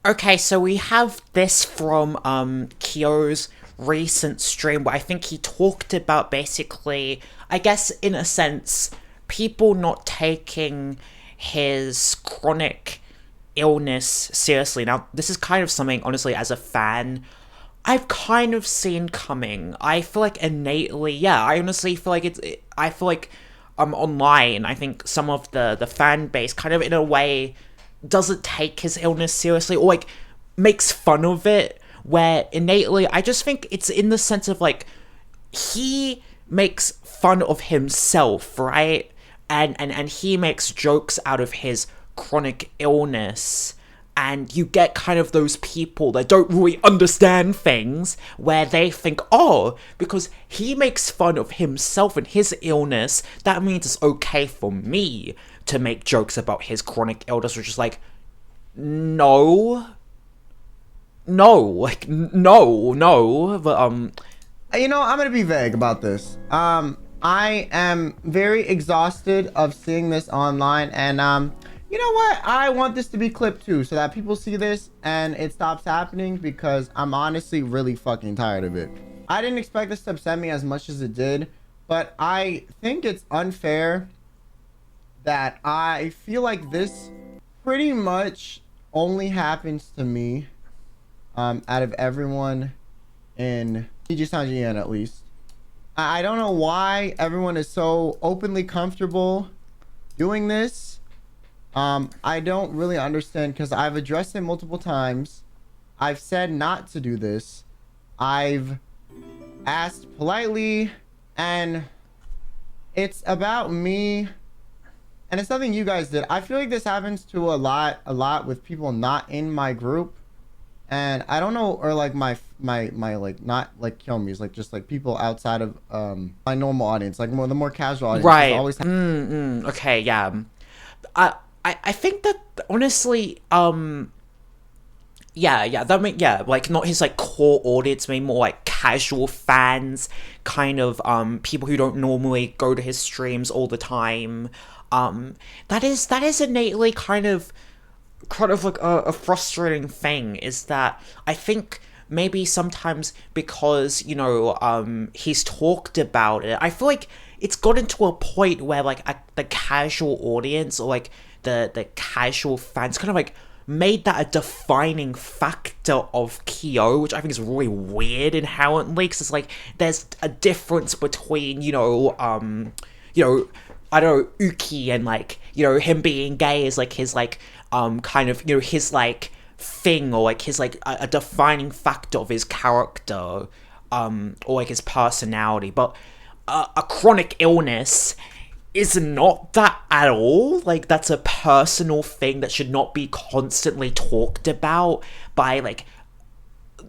Okay, so we have this from Kyo's recent stream where I think he talked about basically, I guess in a sense, people not taking his chronic illness seriously. Now, this is kind of something, honestly, as a fan, I've kind of seen coming. I feel like innately, yeah, I honestly feel like I feel like online, I think some of the fan base kind of in a way doesn't take his illness seriously or like makes fun of it, where innately I just think it's in the sense of like he makes fun of himself, right? And he makes jokes out of his chronic illness. And you get kind of those people that don't really understand things where they think, oh, because he makes fun of himself and his illness, that means it's okay for me to make jokes about his chronic illness, which is like, no, no. But I'm gonna be vague about this. I am very exhausted of seeing this online, and you know what? I want this to be clipped too, so that people see this and it stops happening because I'm honestly really fucking tired of it. I didn't expect this to upset me as much as it did, but I think it's unfair that I feel like this pretty much only happens to me, out of everyone in TG Sanjian at least. I don't know why everyone is so openly comfortable doing this. I don't really understand because I've addressed it multiple times. I've said not to do this. I've asked politely, and it's about me, and it's nothing you guys did. I feel like this happens to a lot with people not in my group, and I don't know, or like my like, not like Kyomi's, like just like people outside of my normal audience, like the more casual audiences right, always okay, yeah. I I think that honestly, yeah, that make yeah, like not his like core audience, maybe more like casual fans, kind of people who don't normally go to his streams all the time. That is innately kind of like a frustrating thing is that I think maybe sometimes because he's talked about it, I feel like it's gotten to a point where like the casual audience or like the casual fans kind of like made that a defining factor of Kyo, which I think is really weird inherently, because it's like there's a difference between you know I don't know, Uki and like him being gay is like his like kind of his like thing, or like his like a defining factor of his character, or like his personality. But a chronic illness is not that at all. Like that's a personal thing that should not be constantly talked about by like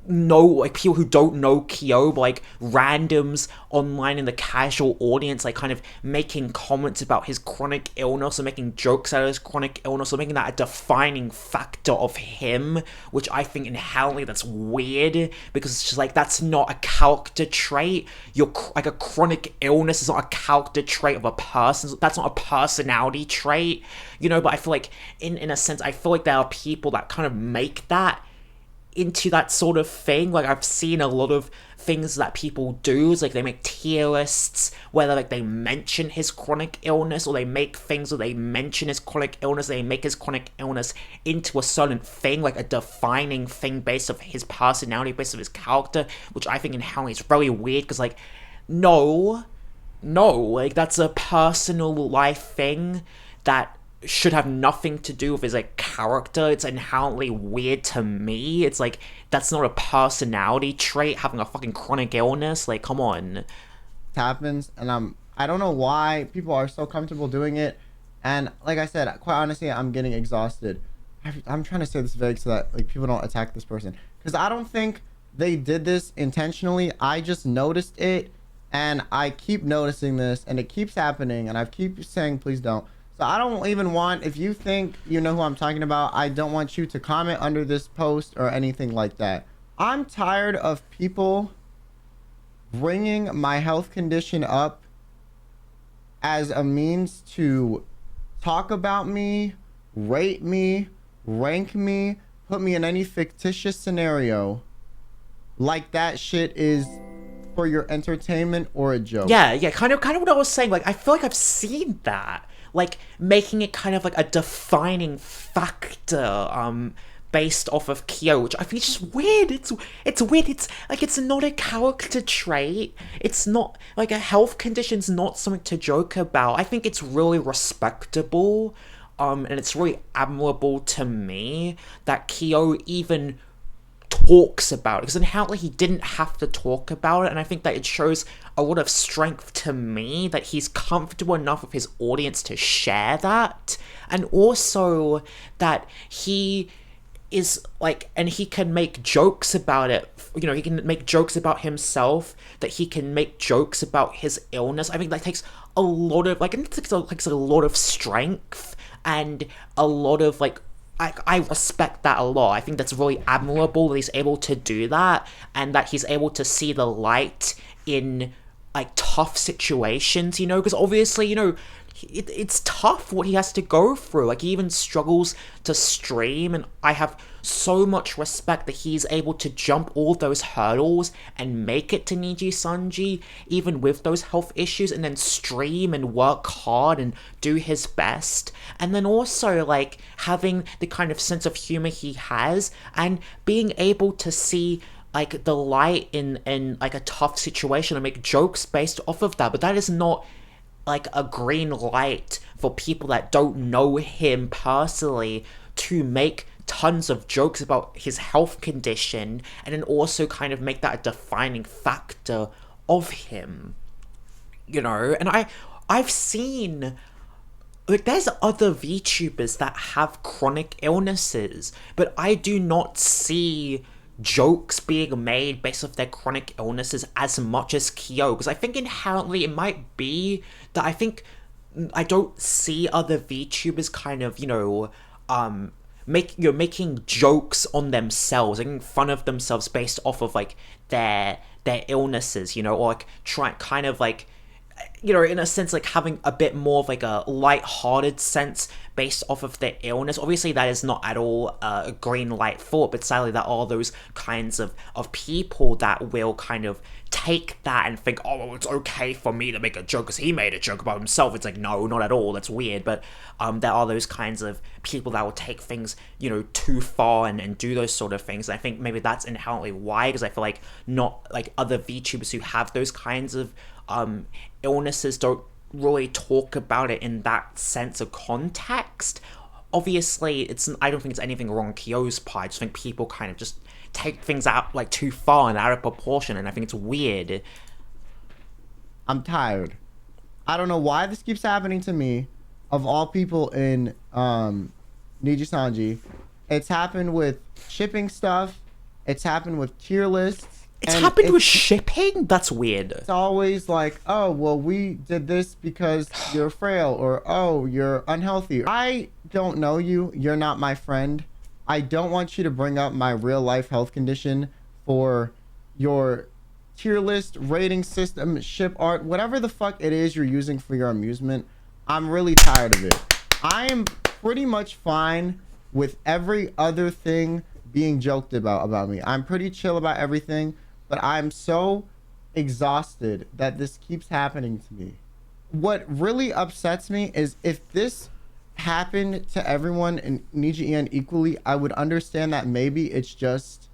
like people who don't know Kyo, like randoms online in the casual audience, like kind of making comments about his chronic illness or making jokes out of his chronic illness or making that a defining factor of him, which I think inherently that's weird because it's just like that's not a character trait. You're like a chronic illness is not a character trait of a person. That's not a personality trait, But I feel like in a sense, I feel like there are people that kind of make that into that sort of thing. Like I've seen a lot of things that people do is like they make tier lists whether like they mention his chronic illness, or they make things where they mention his chronic illness, they make his chronic illness into a certain thing, like a defining thing based off his personality, based off his character, which I think inherently is really weird because like no, like that's a personal life thing that should have nothing to do with his like character. It's inherently weird to me. It's like that's not a personality trait, having a fucking chronic illness. Like, come on. happens, and I don't know why people are so comfortable doing it. And like I said, quite honestly, I'm getting exhausted. I'm trying to say this vague so that like people don't attack this person, because I don't think they did this intentionally. I just noticed it, and I keep noticing this, and it keeps happening, and I keep saying please don't. So I don't even want, if you think you know who I'm talking about, I don't want you to comment under this post or anything like that. I'm tired of people bringing my health condition up as a means to talk about me, rate me, rank me, put me in any fictitious scenario, like that shit is for your entertainment or a joke. Yeah, kind of what I was saying. Like, I feel like I've seen that, like making it kind of like a defining factor, based off of Kyo, which I think is just weird. It's weird. It's like it's not a character trait. It's not like a health condition's not something to joke about. I think it's really respectable, and it's really admirable to me that Kyo even talks about it, because inherently he didn't have to talk about it, and I think that it shows a lot of strength to me that he's comfortable enough with his audience to share that, and also that he is like, and he can make jokes about it, you know, he can make jokes about himself, that he can make jokes about his illness. I think that takes a lot of like, it takes a lot of strength and a lot of like, I respect that a lot. I think that's really admirable that he's able to do that, and that he's able to see the light in like tough situations, you know, because obviously, you know, it's tough what he has to go through. Like, he even struggles to stream, and I have so much respect that he's able to jump all those hurdles and make it to Niji Sanji, even with those health issues, and then stream and work hard and do his best. And then also, like, having the kind of sense of humor he has, and being able to see like the light in like a tough situation and make jokes based off of that. But that is not like a green light for people that don't know him personally to make tons of jokes about his health condition, and then also kind of make that a defining factor of him, you know. And I've seen, like, there's other VTubers that have chronic illnesses, but I do not see jokes being made based off their chronic illnesses as much as Kyo, because I think inherently it might be that I don't see other VTubers kind of, you know, making jokes on themselves, making fun of themselves based off of like their illnesses, you know, or like kind of like, you know, in a sense, like having a bit more of like a light-hearted sense based off of their illness. Obviously, that is not at all a green light thought, but sadly, there are those kinds of people that will kind of take that and think, oh, well, it's okay for me to make a joke because he made a joke about himself. It's like, no, not at all. That's weird. But there are those kinds of people that will take things, you know, too far and do those sort of things. And I think maybe that's inherently why, because I feel like not like other VTubers who have those kinds of illnesses don't really talk about it in that sense of context. Obviously, I don't think it's anything wrong on Kyo's part. I just think people kind of just take things out like too far and out of proportion, and I think it's weird. I'm tired. I don't know why this keeps happening to me. Of all people in Niji Sanji, it's happened with shipping stuff. It's happened with tier lists. It's happened with shipping? That's weird. It's always like, oh, well, we did this because you're frail, or, oh, you're unhealthy. I don't know you. You're not my friend. I don't want you to bring up my real life health condition for your tier list, rating system, ship art, whatever the fuck it is you're using for your amusement. I'm really tired of it. I am pretty much fine with every other thing being joked about me. I'm pretty chill about everything. But I'm so exhausted that this keeps happening to me. What really upsets me is if this happened to everyone in Niji equally, I would understand that maybe it's just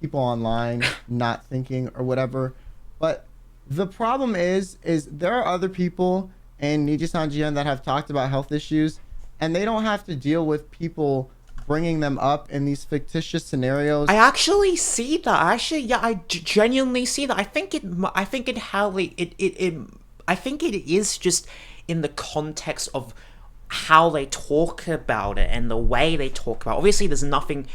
people online not thinking or whatever. But the problem is there are other people in Niji Sanji that have talked about health issues, and they don't have to deal with people bringing them up in these fictitious scenarios. I actually see that. I genuinely see that. I think it is just in the context of how they talk about it and the way they talk about it. Obviously, there's nothing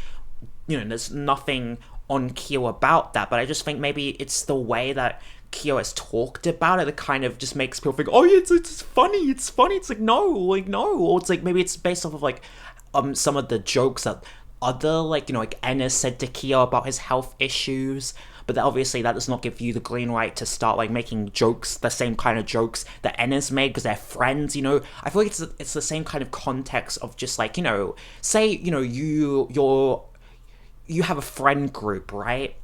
on Kyo about that, but I just think maybe it's the way that Kyo has talked about it that kind of just makes people think, oh yeah, it's funny. It's like, no, or it's like maybe it's based off of like some of the jokes that other, like, you know, like Ennis said to Kyo about his health issues, but obviously that does not give you the green light to start like making jokes, the same kind of jokes that Ennis made because they're friends, you know. I feel like it's the same kind of context of just like, you know, say, you know, you have a friend group, right?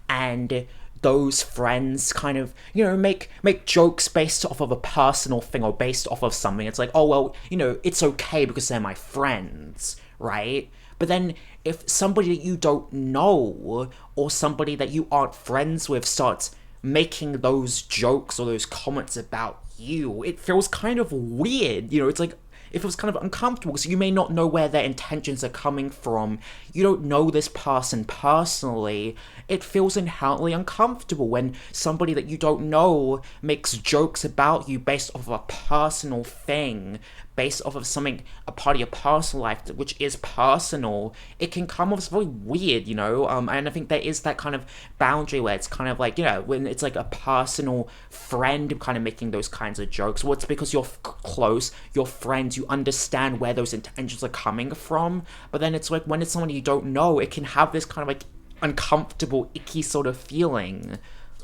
And those friends kind of, you know, make jokes based off of a personal thing or based off of something. It's like, oh well, you know, it's okay because they're my friends, right? But then if somebody that you don't know or somebody that you aren't friends with starts making those jokes or those comments about you, it feels kind of weird. You know, it's like it feels kind of uncomfortable because you may not know where their intentions are coming from. You don't know this person personally. It feels inherently uncomfortable when somebody that you don't know makes jokes about you based off of a personal thing, based off of something, a part of your personal life, which is personal. It can come off as very weird, you know? And I think there is that kind of boundary where it's kind of like, you know, when it's like a personal friend kind of making those kinds of jokes. Well, it's because you're close, you're friends, you understand where those intentions are coming from. But then it's like when it's someone you don't know, it can have this kind of like uncomfortable, icky sort of feeling.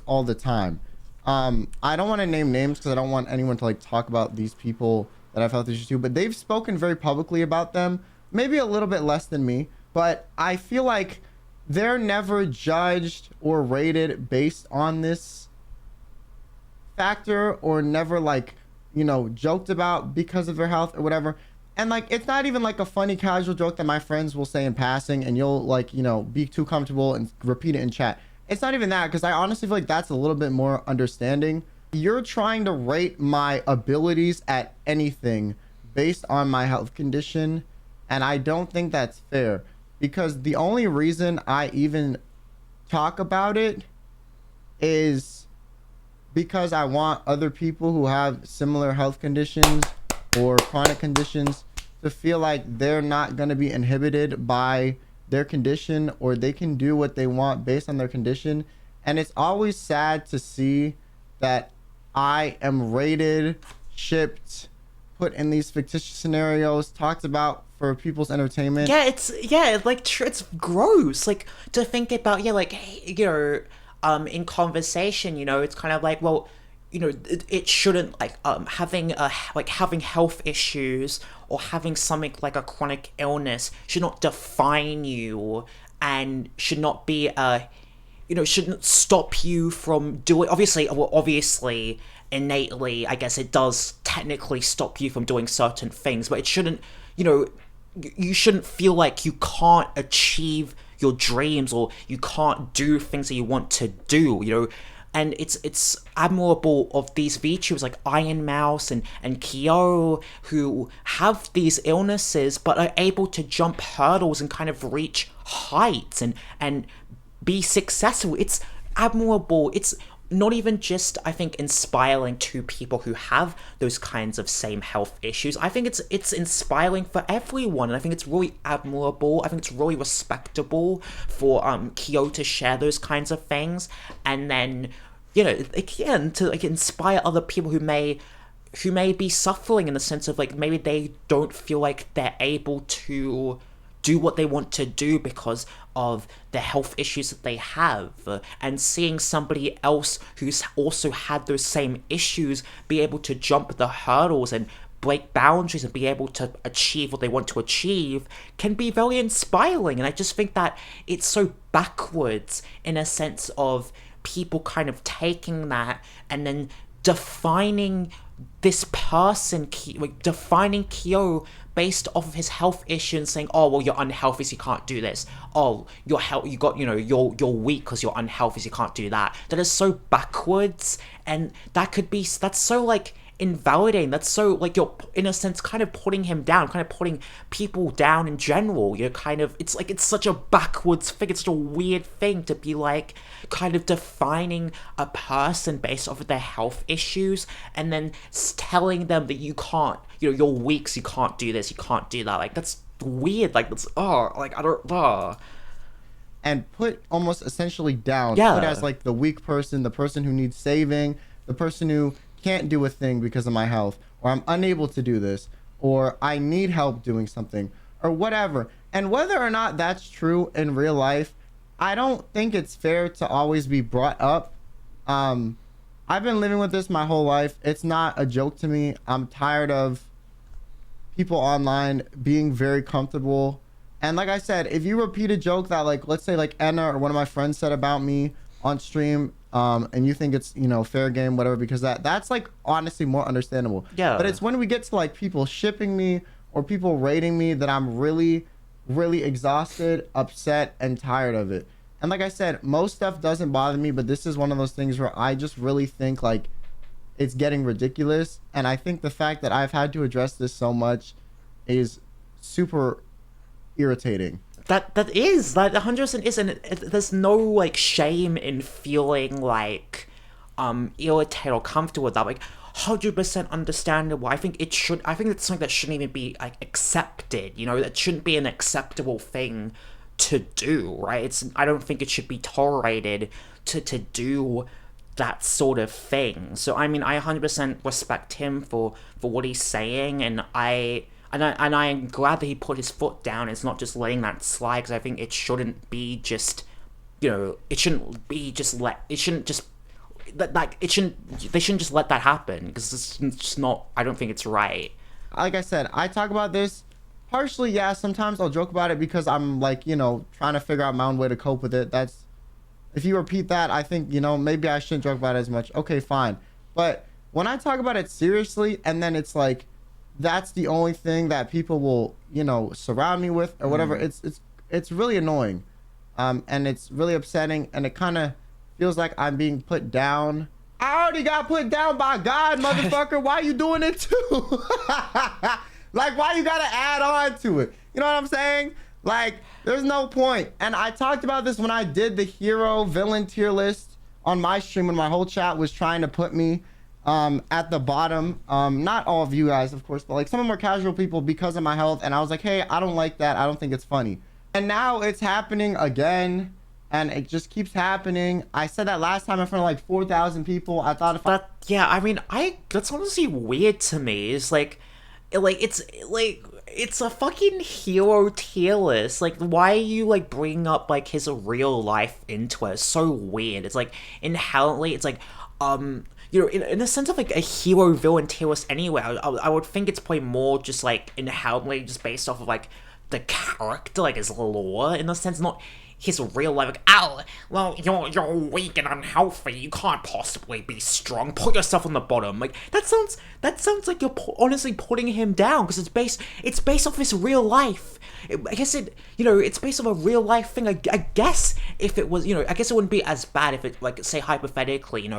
All the time. I don't want to name names because I don't want anyone to like talk about these people that I've health issues to, but they've spoken very publicly about them. Maybe a little bit less than me, but I feel like they're never judged or rated based on this factor, or never like, you know, joked about because of their health or whatever. And like, it's not even like a funny casual joke that my friends will say in passing and you'll like, you know, be too comfortable and repeat it in chat. It's not even that, because I honestly feel like that's a little bit more understanding. You're trying to rate my abilities at anything based on my health condition, and I don't think that's fair, because the only reason I even talk about it is because I want other people who have similar health conditions or chronic conditions to feel like they're not going to be inhibited by their condition, or they can do what they want based on their condition. And it's always sad to see that I am rated, shipped, put in these fictitious scenarios, talked about for people's entertainment. Yeah, it's gross. Like to think about, yeah, like you know, in conversation, you know, it's kind of like, well, you know, it shouldn't like having health issues or having something like a chronic illness should not define you and should not be you know, shouldn't stop you from doing, obviously innately, I guess it does technically stop you from doing certain things, but it shouldn't, you know, you shouldn't feel like you can't achieve your dreams or you can't do things that you want to do, you know. And it's admirable of these VTubers like Iron Mouse and Kyo, who have these illnesses but are able to jump hurdles and kind of reach heights and be successful. It's admirable. It's not even just, I think, inspiring to people who have those kinds of same health issues. I think it's inspiring for everyone, and I think it's really admirable. I think it's really respectable for Kyo to share those kinds of things, and then, you know, again, to like inspire other people who may be suffering in the sense of like maybe they don't feel like they're able to do what they want to do because of the health issues that they have, and seeing somebody else who's also had those same issues be able to jump the hurdles and break boundaries and be able to achieve what they want to achieve can be very inspiring. And I just think that it's so backwards in a sense of people kind of taking that and then defining this person, like defining Kyo based off of his health issue and saying, oh well, you're unhealthy so you can't do this. Oh, you got, you know, you're weak because you're unhealthy so you can't do that. That is so backwards, and that's so like invalidating. That's so like you're in a sense kind of putting him down, kind of putting people down in general. You're kind of, it's like it's such a backwards thing. It's such a weird thing to be like kind of defining a person based off of their health issues and then telling them that you can't, you know, you're weak so you can't do this, you can't do that. Like that's weird. Like that's like I don't And put almost essentially down, Yeah. put as like the weak person, the person who needs saving, the person who can't do a thing because of my health, or I'm unable to do this, or I need help doing something, or whatever. And whether or not that's true in real life, I don't think it's fair to always be brought up. I've been living with this my whole life. It's not a joke to me. I'm tired of people online being very comfortable And like I said, if you repeat a joke that, like, let's say like Enna or one of my friends said about me on stream, and you think it's, you know, fair game, whatever, because that's like honestly more understandable. But Yeah. it's when we get to like people shipping me or people rating me that I'm really, really exhausted, upset, and tired of it. And like I said, most stuff doesn't bother me, but this is one of those things where I just really think like it's getting ridiculous. And I think the fact that I've had to address this so much is super irritating. That 100% is, and there's no like shame in feeling like irritated or comfortable with that. Like 100% understandable. I think it's something that shouldn't even be like accepted. You know, that shouldn't be an acceptable thing to do. Right? I don't think it should be tolerated to do that sort of thing. So I mean, I 100% respect him for what he's saying, and I'm glad that he put his foot down. It's not just letting that slide, because I think it shouldn't be just, you know, it shouldn't be just let it shouldn't just that like it shouldn't they shouldn't just let that happen, because it's just not. I don't think it's right. Like I said, I talk about this partially, yeah, sometimes I'll joke about it because I'm like, you know, trying to figure out my own way to cope with it. That's, if you repeat that, I think, you know, maybe I shouldn't joke about it as much. Okay, fine. But when I talk about it seriously, and then it's like that's the only thing that people will, you know, surround me with or whatever, it's really annoying. And it's really upsetting, and it kind of feels like I'm being put down. I already got put down by God, motherfucker. Why you doing it too? Like, why you gotta add on to it? You know what I'm saying? Like, there's no point. And I talked about this when I did the hero villain tier list on my stream, when my whole chat was trying to put me at the bottom. Not all of you guys, of course, but like some of more casual people, because of my health. And I was like, hey, I don't like that. I don't think it's funny. And now it's happening again, and it just keeps happening. I said that last time in front of like 4,000 people. I thought if I But yeah, I mean, I that's honestly weird to me. It's like it's a fucking hero tier list. Like, why are you like bringing up like his real life into it? It's so weird. It's like inherently, it's like you know, in a sense of like a hero villain tier list anyway. I would think it's probably more just like inherently just based off of like the character, like his lore, in a sense, not his real life. Like, oh, well, you're weak and unhealthy. You can't possibly be strong. Put yourself on the bottom. Like, that sounds like you're honestly putting him down, because it's based off his real life. I guess it's based off a real life thing. I guess if it was, I guess it wouldn't be as bad if it, like, say hypothetically,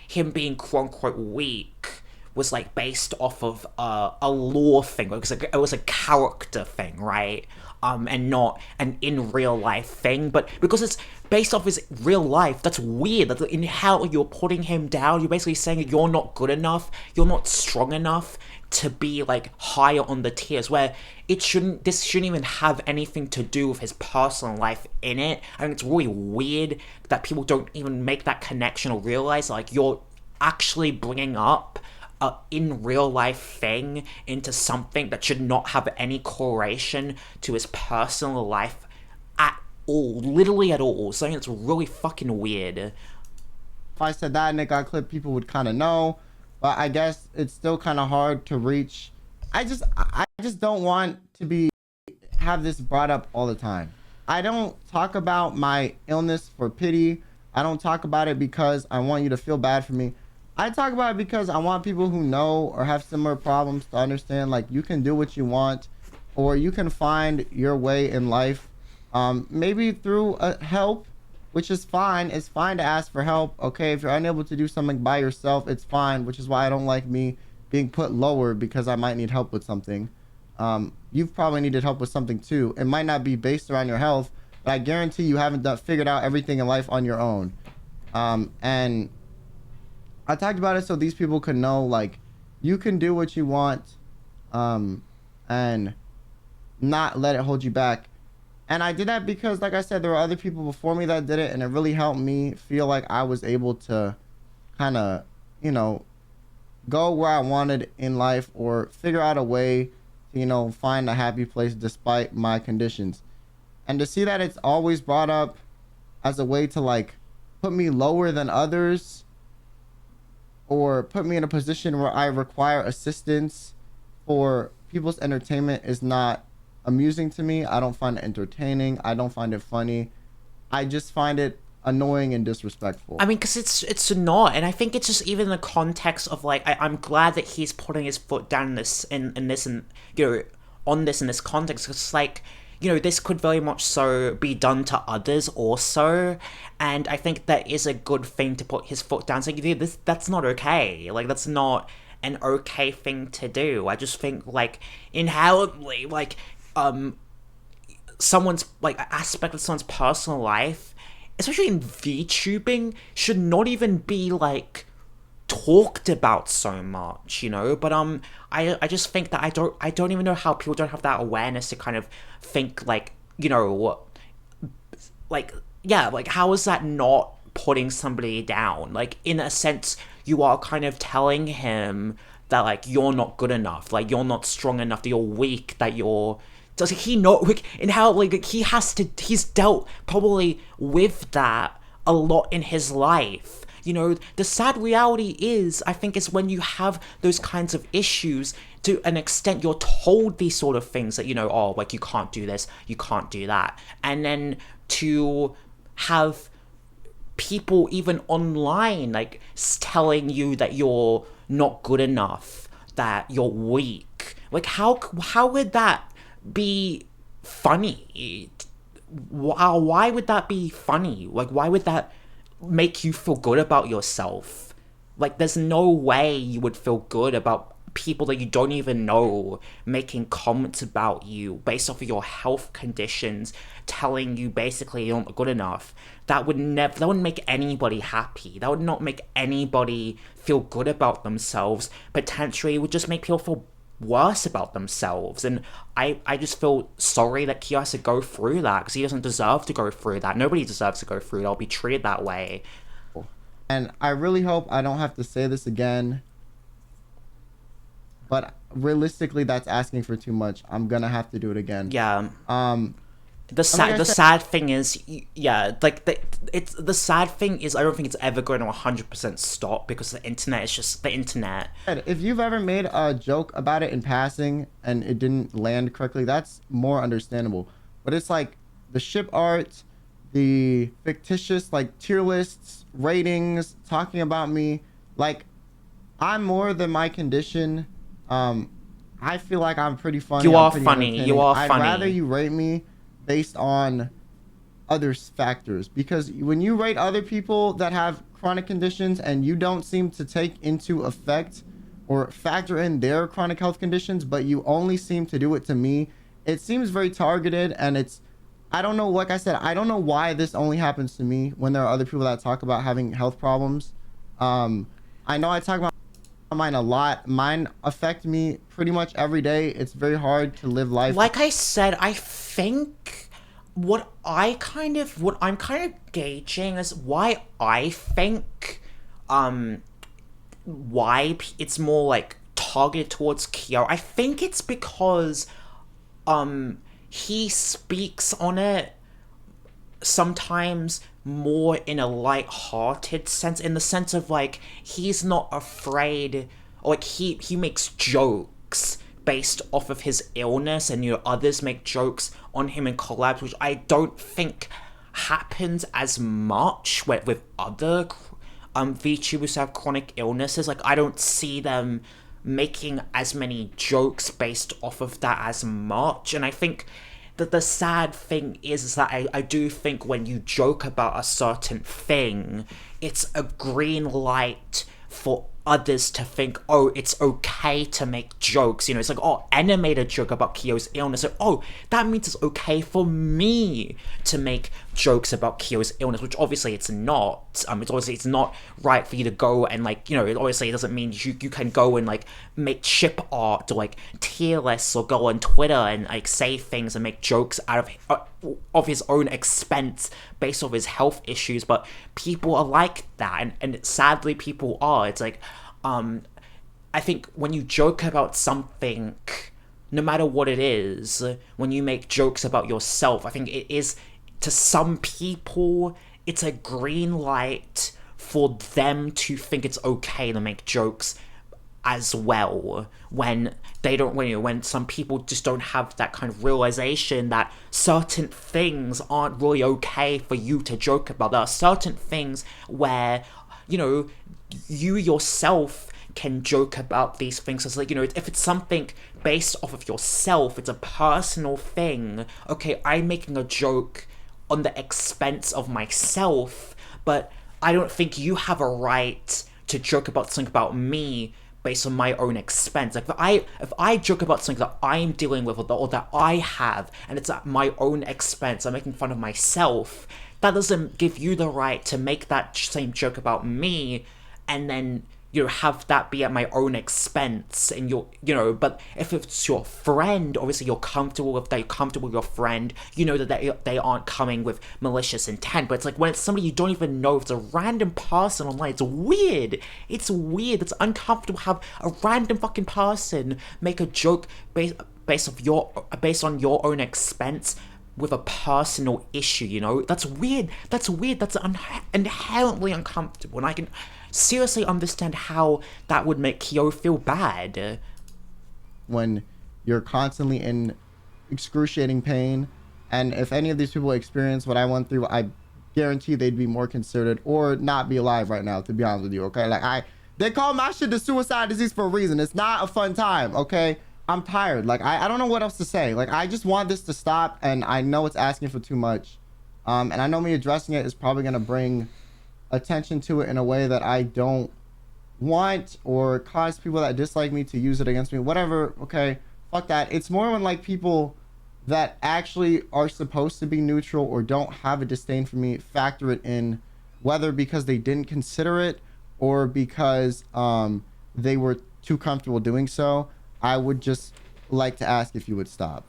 him being quote unquote weak was like based off of a lore thing, because it was a character thing, right? And not an in real life thing. But because it's based off his real life, that's weird. That's in how you're putting him down. You're basically saying that you're not good enough, you're not strong enough to be like higher on the tiers, where this shouldn't even have anything to do with his personal life in it. I think it's really weird that people don't even make that connection or realize like you're actually bringing up in real life thing into something that should not have any correlation to his personal life at all, literally at all. Something that's really fucking weird. if I said that and it got clipped, people would kind of know. But I guess it's still kind of hard to reach. I just don't want to have this brought up all the time. I don't talk about my illness for pity. I don't talk about it because I want you to feel bad for me. I talk about it because I want people who know or have similar problems to understand, like, you can do what you want, or you can find your way in life, maybe through help, which is fine. It's fine to ask for help. Okay, if you're unable to do something by yourself, it's fine, which is why I don't like me being put lower, because I might need help with something. You've probably needed help with something too. It might not be based around your health, but I guarantee you haven't figured out everything in life on your own. And I talked about it so these people could know, like, you can do what you want, and not let it hold you back. And I did that because, like I said, there were other people before me that did it, and it really helped me feel like I was able to kind of, go where I wanted in life, or figure out a way to, find a happy place despite my conditions. And to see that it's always brought up as a way to, like, put me lower than others, or put me in a position where I require assistance for people's entertainment, is not amusing to me. I don't find it entertaining. I don't find it funny. I just find it annoying and disrespectful. I mean, because it's not, and I think it's just even in the context of like I'm glad that he's putting his foot down in this in this and on this in this context, because it's like this could very much so be done to others also, and I think that is a good thing to put his foot down. It's like, dude, that's not okay. Like, that's not an okay thing to do. I just think like inherently like someone's like aspect of someone's personal life, especially in VTubing, should not even be like talked about so much, but I just think that I don't even know how people don't have that awareness to kind of think like, like, yeah, like how is that not putting somebody down? Like, in a sense, you are kind of telling him that like you're not good enough, like you're not strong enough, that you're weak, that you're does he know, like, and how like he's dealt probably with that a lot in his life. The sad reality is, I think, is when you have those kinds of issues, to an extent, you're told these sort of things that, oh, like, you can't do this, you can't do that. And then to have people even online, like, telling you that you're not good enough, that you're weak. Like, how would that be funny? Why would that be funny? Like, why would that make you feel good about yourself? Like, there's no way you would feel good about people that you don't even know making comments about you based off of your health conditions, telling you basically you're not good enough. That wouldn't make anybody happy. That would not make anybody feel good about themselves. Potentially, it would just make people feel worse about themselves. And I just feel sorry that Kyo has to go through that, because he doesn't deserve to go through that. Nobody deserves to go through it. I'll be treated that way. And I really hope I don't have to say this again, but realistically, that's asking for too much. I'm gonna have to do it again. Yeah. The sad thing is, yeah, like the sad thing is, I don't think it's ever going to 100% stop, because the internet is just the internet. If you've ever made a joke about it in passing and it didn't land correctly, that's more understandable. But it's like the ship art, the fictitious like tier lists, ratings, talking about me, like, I'm more than my condition. I feel like I'm pretty funny. You are funny. You are funny. I'd rather you rate me based on other factors, because when you rate other people that have chronic conditions and you don't seem to take into effect or factor in their chronic health conditions, but you only seem to do it to me, it seems very targeted. And I don't know, like I said, I don't know why this only happens to me when there are other people that talk about having health problems. I know I talk about mine a lot. Mine affect me pretty much every day. It's very hard to live life. Like I said, I think what I'm kind of gauging is why I think why it's more like targeted towards Kyo. I think it's because he speaks on it sometimes more in a light-hearted sense, in the sense of like he's not afraid, or like he makes jokes based off of his illness, and others make jokes on him in collabs, which I don't think happens as much with other VTubers who have chronic illnesses. Like, I don't see them making as many jokes based off of that as much. And I think that the sad thing is that I do think when you joke about a certain thing, it's a green light for others to think, oh, it's okay to make jokes. It's like, oh, Anna made a joke about Kyo's illness, so, oh, that means it's okay for me to make jokes about Kyo's illness, which obviously it's not. It's not right for you to go and, like, obviously it doesn't mean you can go and, like, make chip art or, like, tier lists, or go on Twitter and, like, say things and make jokes out of his own expense based off his health issues. But people are like that, and sadly people are. It's like, I think when you joke about something, no matter what it is, when you make jokes about yourself, I think it is, to some people, it's a green light for them to think it's okay to make jokes as well, when they don't, when some people just don't have that kind of realization that certain things aren't really okay for you to joke about. There are certain things where, you yourself can joke about these things. It's like, if it's something based off of yourself, it's a personal thing. Okay, I'm making a joke on the expense of myself, but I don't think you have a right to joke about something about me based on my own expense. Like, if I joke about something that I'm dealing with, or that I have, and it's at my own expense, I'm making fun of myself, that doesn't give you the right to make that same joke about me, and then have that be at my own expense. And but if it's your friend, obviously you're comfortable with your friend, that they aren't coming with malicious intent. But it's like, when it's somebody you don't even know, if it's a random person online, it's weird. It's uncomfortable to have a random fucking person make a joke based on your own expense with a personal issue. That's weird. That's inherently uncomfortable, and I can seriously understand how that would make Kyo feel bad. When you're constantly in excruciating pain, and if any of these people experience what I went through, I guarantee they'd be more considered or not be alive right now, to be honest with you. Okay, like they call my shit the suicide disease for a reason. It's not a fun time. Okay, I'm tired. Like, I don't know what else to say. Like, I just want this to stop, and I know it's asking for too much, and I know me addressing it is probably gonna bring attention to it in a way that I don't want, or cause people that dislike me to use it against me, whatever. Okay, fuck that. It's more when, like, people that actually are supposed to be neutral or don't have a disdain for me factor it in, whether because they didn't consider it or because they were too comfortable doing so. I would just like to ask if you would stop.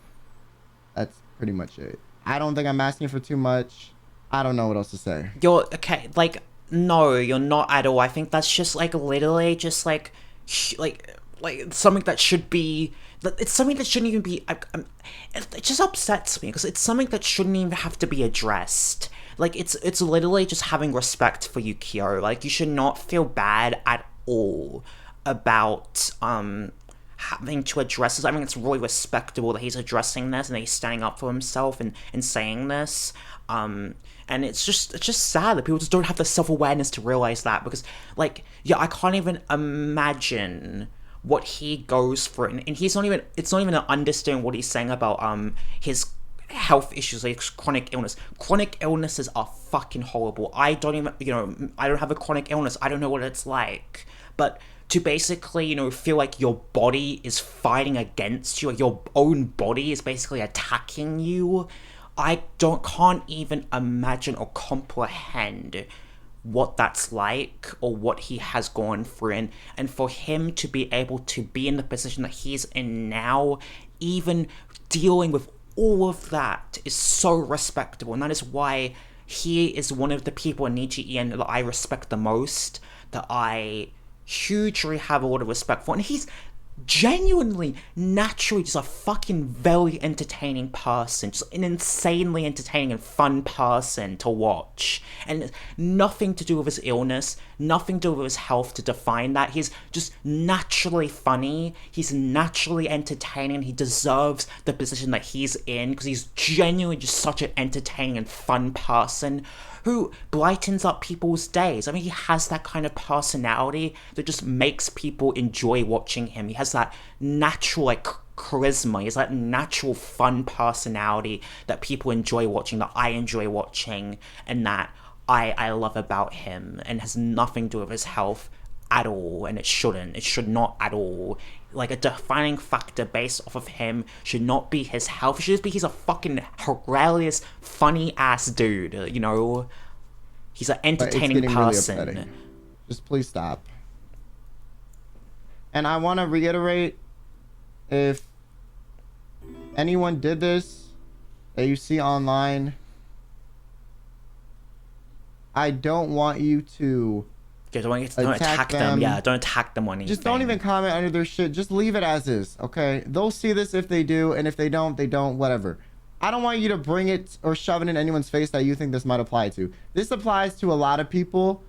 That's pretty much it. I don't think I'm asking for too much. I don't know what else to say. You're okay, like, no, you're not at all. I think that's just, like, literally just, like something that should be... It's something that shouldn't even be... It just upsets me, because it's something that shouldn't even have to be addressed. Like, it's literally just having respect for you, Kyo. Like, you should not feel bad at all about, having to address this. I mean, it's really respectable that he's addressing this and that he's standing up for himself and saying this. And it's just sad that people just don't have the self-awareness to realize that, because, like, yeah, I can't even imagine what he goes through, and it's not even understanding what he's saying about his health issues, like chronic illness. Chronic illnesses are fucking horrible. I don't have a chronic illness. I don't know what it's like, but to basically, feel like your body is fighting against you, like your own body is basically attacking you, I can't even imagine or comprehend what that's like, or what he has gone through, and for him to be able to be in the position that he's in now, even dealing with all of that, is so respectable. And that is why he is one of the people in Nichiien that I respect the most, that I hugely have a lot of respect for. And he's genuinely, naturally just a fucking very entertaining person, just an insanely entertaining and fun person to watch, and nothing to do with his illness, nothing to do with his health to define that. He's just naturally funny, he's naturally entertaining, and he deserves the position that he's in, because he's genuinely just such an entertaining and fun person who brightens up people's days. I mean, he has that kind of personality that just makes people enjoy watching him. He has that natural, like, charisma. He has that natural fun personality that people enjoy watching, that I enjoy watching, and that I love about him, and has nothing to do with his health at all, and it should not at all. Like, a defining factor based off of him should not be his health. It should just be he's a fucking hilarious, funny ass dude, He's an entertaining person. Really, just please stop. And I want to reiterate, if anyone did this that you see online, I don't want you to don't attack them. Yeah, don't attack them on anything. Just don't even comment under their shit. Just leave it as is, okay? They'll see this if they do, and if they don't, they don't, whatever. I don't want you to bring it or shove it in anyone's face that you think this might apply to. This applies to a lot of people.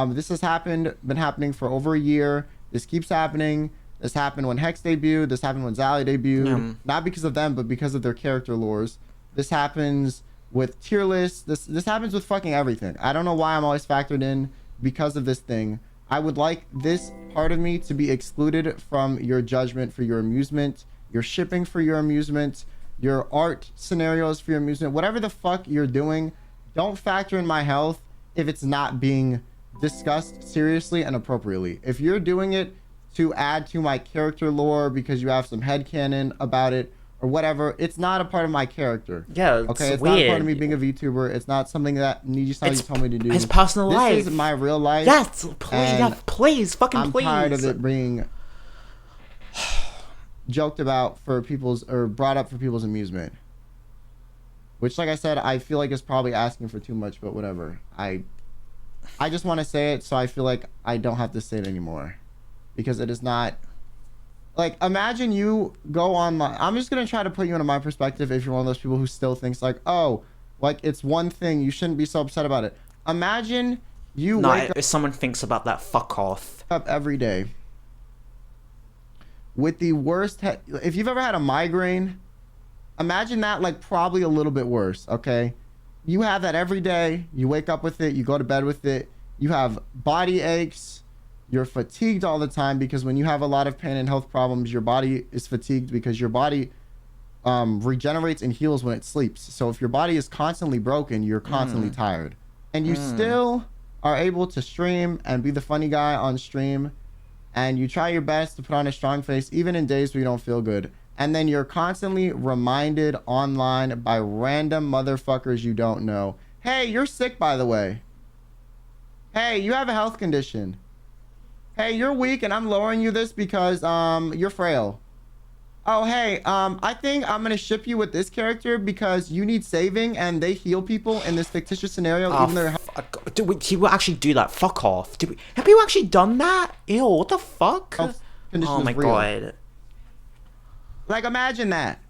This has been happening for over a year. This keeps happening. This happened when Hex debuted. This happened when Zally debuted. Not because of them, but because of their character lores. This happens with tier lists. This happens with fucking everything. I don't know why I'm always factored in because of this thing. I would like this part of me to be excluded from your judgment for your amusement, your shipping for your amusement, your art scenarios for your amusement, whatever the fuck you're doing. Don't factor in my health if it's not being discussed seriously and appropriately. If you're doing it to add to my character lore because you have some headcanon about it or whatever, it's not a part of my character. Yeah, it's okay, it's weird. not a part of me being a VTuber. It's not something that Nijisaki told me to do. His personal life. This is my real life. Yes, please, yeah, please, fucking I'm please. tired of it being joked about for people's, or brought up for people's amusement. Which, like I said, I feel like is probably asking for too much, but whatever. I just want to say it so I feel like I don't have to say it anymore. Because it is not... Like, imagine you go online. I'm just going to try to put you into my perspective if you're one of those people who still thinks like, oh, like, it's one thing. You shouldn't be so upset about it. Imagine you wake if someone thinks about that, fuck off. up every day with the worst... If you've ever had a migraine, imagine that, like, probably a little bit worse, okay? You have that every day. You wake up with it. You go to bed with it. You have body aches. You're fatigued all the time because when you have a lot of pain and health problems, your body is fatigued because your body regenerates and heals when it sleeps. So if your body is constantly broken, you're constantly tired. And you still are able to stream and be the funny guy on stream. And you try your best to put on a strong face even in days where you don't feel good. And then you're constantly reminded online by random motherfuckers you don't know. Hey, you're sick, by the way. Hey, you have a health condition. Hey, you're weak and I'm lowering you this because you're frail. Oh, hey, I think I'm gonna ship you with this character because you need saving and they heal people in this fictitious scenario. Even though he will actually do that. Fuck off. Have you actually done that? Ew, what the fuck? Oh my god. Like, imagine that.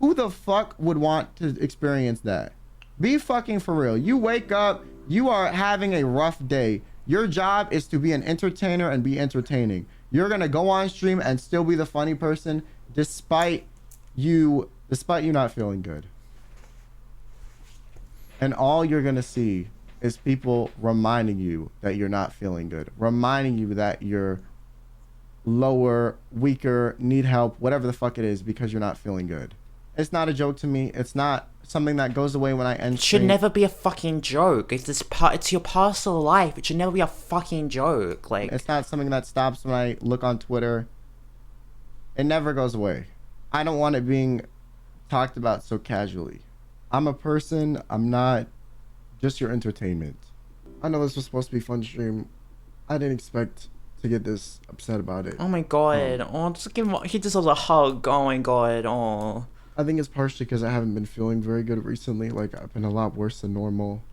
Who the fuck would want to experience that? Be fucking for real. You wake up, you are having a rough day. Your job is to be an entertainer and be entertaining. You're gonna go on stream and still be the funny person despite you not feeling good. And all you're gonna see is people reminding you that you're not feeling good, reminding you that you're lower, weaker, need help, whatever the fuck it is, because you're not feeling good. It's not a joke to me. It's not something that goes away when I end. It should never be a fucking joke. It's your personal life. It should never be a fucking joke. Like, it's not something that stops when I look on Twitter. It never goes away. I don't want it being talked about so casually. I'm a person. I'm not just your entertainment. I know this was supposed to be a fun stream. I didn't expect to get this upset about it. Oh my god. Oh, just give him. He deserves a hug. Oh my god. Oh. I think it's partially because I haven't been feeling very good recently. Like, I've been a lot worse than normal.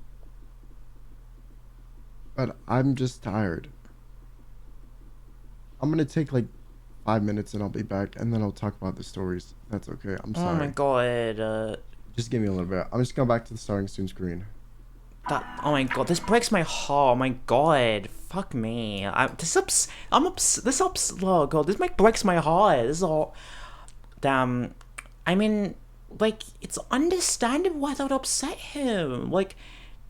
But I'm just tired. I'm gonna take like 5 minutes and I'll be back, and then I'll talk about the stories. That's okay. I'm sorry. Oh my god. Just give me a little bit. I'm just going back to the starting soon screen. Oh my god, this breaks my heart. Oh my god, fuck me. Oh god, this breaks my heart. This is all. Damn. I mean, like, it's understandable why that would upset him. Like,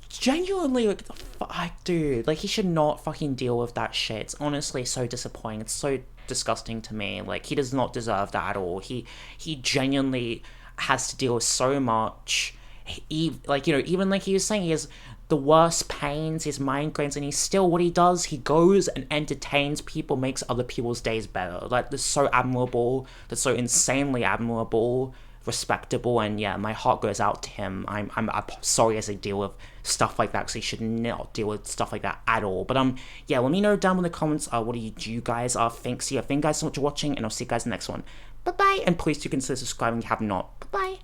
genuinely, like, the fuck, dude. Like, he should not fucking deal with that shit. It's honestly so disappointing. It's so disgusting to me. Like, he does not deserve that at all. He genuinely has to deal with so much. Like, you know, even like he was saying, he has the worst pains, his migraines, and he's still, what he does, he goes and entertains people, makes other people's days better. Like, that's so admirable. That's so insanely admirable, respectable, and yeah, my heart goes out to him. I'm sorry as I deal with stuff like that, because he should not deal with stuff like that at all. But yeah, let me know down in the comments what do you guys think. So yeah, thank you guys so much for watching, and I'll see you guys in the next one. Bye bye, and please do consider subscribing if you have not. Bye bye.